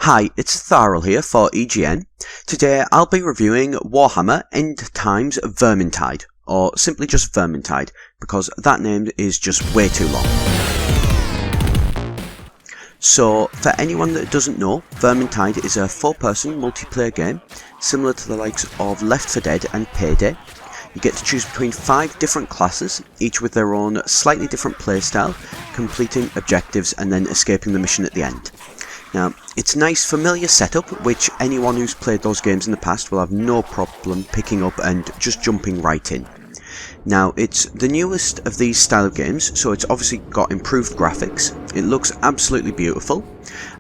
Hi, it's Etharal here for EGN. Today I'll be reviewing Warhammer End Times Vermintide, or simply just Vermintide, because that name is just way too long. So, for anyone that doesn't know, Vermintide is a 4-person multiplayer game, similar to the likes of Left 4 Dead and Payday. You get to choose between 5 different classes, each with their own slightly different playstyle, completing objectives and then escaping the mission at the end. Now, it's a nice familiar setup, which anyone who's played those games in the past will have no problem picking up and just jumping right in. Now, it's the newest of these style of games, so it's obviously got improved graphics, it looks absolutely beautiful,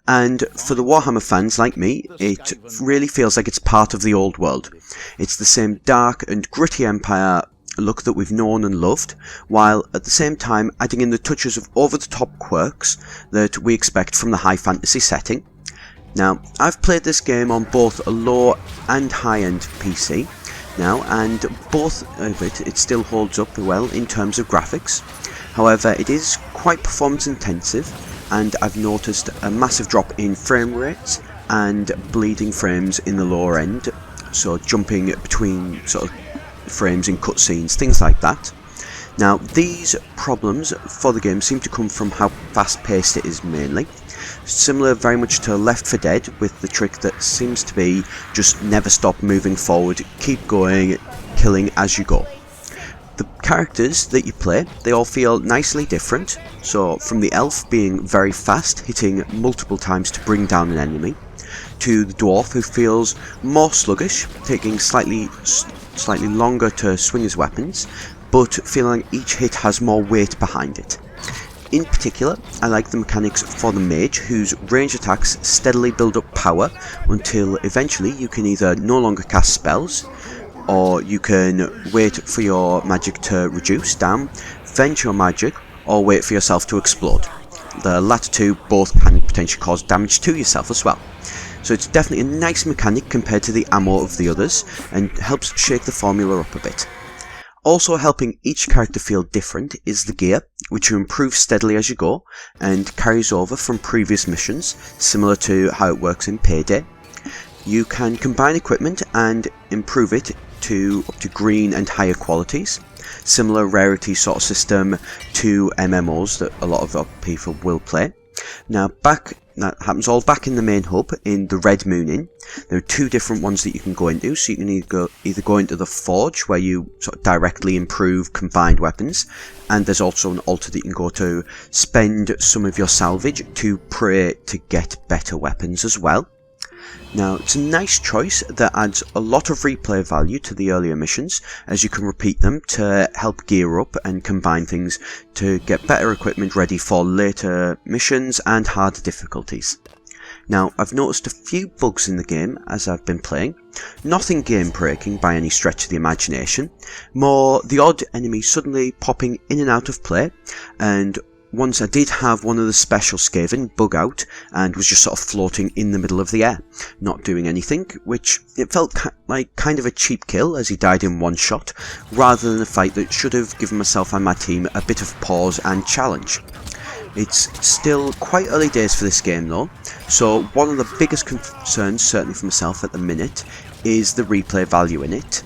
and for the Warhammer fans like me, it really feels like it's part of the old world. It's the same dark and gritty Empire look that we've known and loved, while at the same time adding in the touches of over-the-top quirks that we expect from the high fantasy setting. Now, I've played this game on both a low and high-end PC now, and both of it still holds up well in terms of graphics. However, it is quite performance intensive, and I've noticed a massive drop in frame rates and bleeding frames in the lower end, so jumping between sort of frames in cutscenes, things like that. Now, these problems for the game seem to come from how fast paced it is mainly. Similar very much to Left 4 Dead, with the trick that seems to be just never stop moving forward, keep going, killing as you go. The characters that you play, they all feel nicely different, so from the elf being very fast, hitting multiple times to bring down an enemy, to the dwarf who feels more sluggish, taking slightly longer to swing his weapons, but feeling like each hit has more weight behind it. In particular, I like the mechanics for the mage, whose range attacks steadily build up power until eventually you can either no longer cast spells, or you can wait for your magic to reduce down, vent your magic, or wait for yourself to explode. The latter two both can potentially cause damage to yourself as well. So it's definitely a nice mechanic compared to the ammo of the others, and helps shake the formula up a bit. Also helping each character feel different is the gear, which you improve steadily as you go, and carries over from previous missions, similar to how it works in Payday. You can combine equipment and improve it up to green and higher qualities. Similar rarity sort of system to MMOs that a lot of people will play. Now, that happens all back in the main hub in the Red Moon Inn. There are 2 different ones that you can go into, so you can either go into the Forge, where you sort of directly improve combined weapons, and there's also an altar that you can go to spend some of your salvage to pray to get better weapons as well. Now, it's a nice choice that adds a lot of replay value to the earlier missions, as you can repeat them to help gear up and combine things to get better equipment ready for later missions and harder difficulties. Now, I've noticed a few bugs in the game as I've been playing, nothing game breaking by any stretch of the imagination, more the odd enemy suddenly popping in and out of play, and once I did have one of the special Skaven bug out and was just sort of floating in the middle of the air, not doing anything, which it felt like kind of a cheap kill as he died in one shot, rather than a fight that should have given myself and my team a bit of pause and challenge. It's still quite early days for this game though, so one of the biggest concerns, certainly for myself at the minute, is the replay value in it.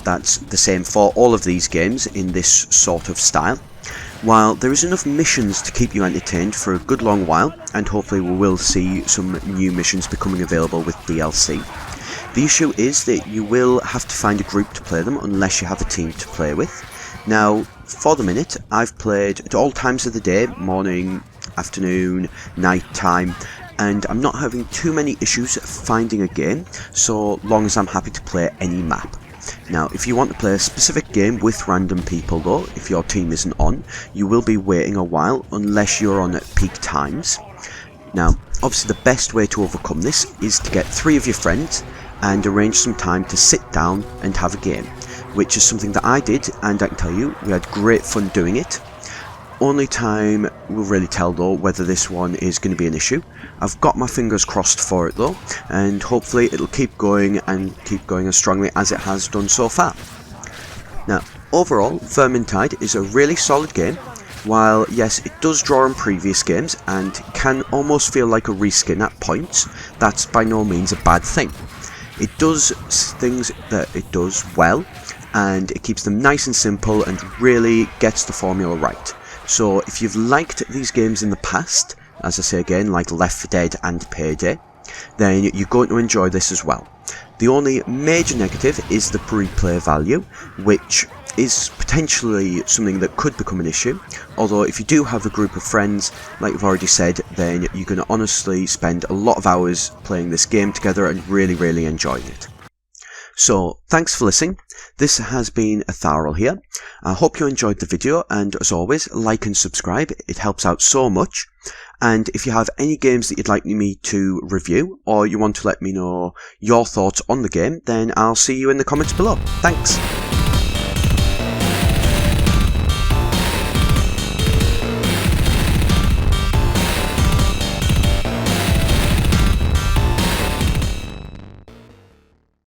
That's the same for all of these games in this sort of style. While there is enough missions to keep you entertained for a good long while, and hopefully we will see some new missions becoming available with DLC, the issue is that you will have to find a group to play them unless you have a team to play with. Now, for the minute, I've played at all times of the day, morning, afternoon, night time, and I'm not having too many issues finding a game, so long as I'm happy to play any map. Now, if you want to play a specific game with random people though, if your team isn't on, you will be waiting a while unless you're on at peak times. Now, obviously the best way to overcome this is to get 3 of your friends and arrange some time to sit down and have a game, which is something that I did, and I can tell you, we had great fun doing it. Only time will really tell though whether this one is going to be an issue. I've got my fingers crossed for it though, and hopefully it'll keep going as strongly as it has done so far. Now, overall, Vermintide is a really solid game. While yes, it does draw on previous games and can almost feel like a reskin at points, that's by no means a bad thing. It does things that it does well, and it keeps them nice and simple and really gets the formula right. So if you've liked these games in the past, as I say again, like Left 4 Dead and Payday, then you're going to enjoy this as well. The only major negative is the replay value, which is potentially something that could become an issue, although if you do have a group of friends, like I've already said, then you're going to honestly spend a lot of hours playing this game together and really enjoying it. So, thanks for listening. This has been Etharal here. I hope you enjoyed the video, and as always, like and subscribe, it helps out so much. And if you have any games that you'd like me to review, or you want to let me know your thoughts on the game, then I'll see you in the comments below. Thanks!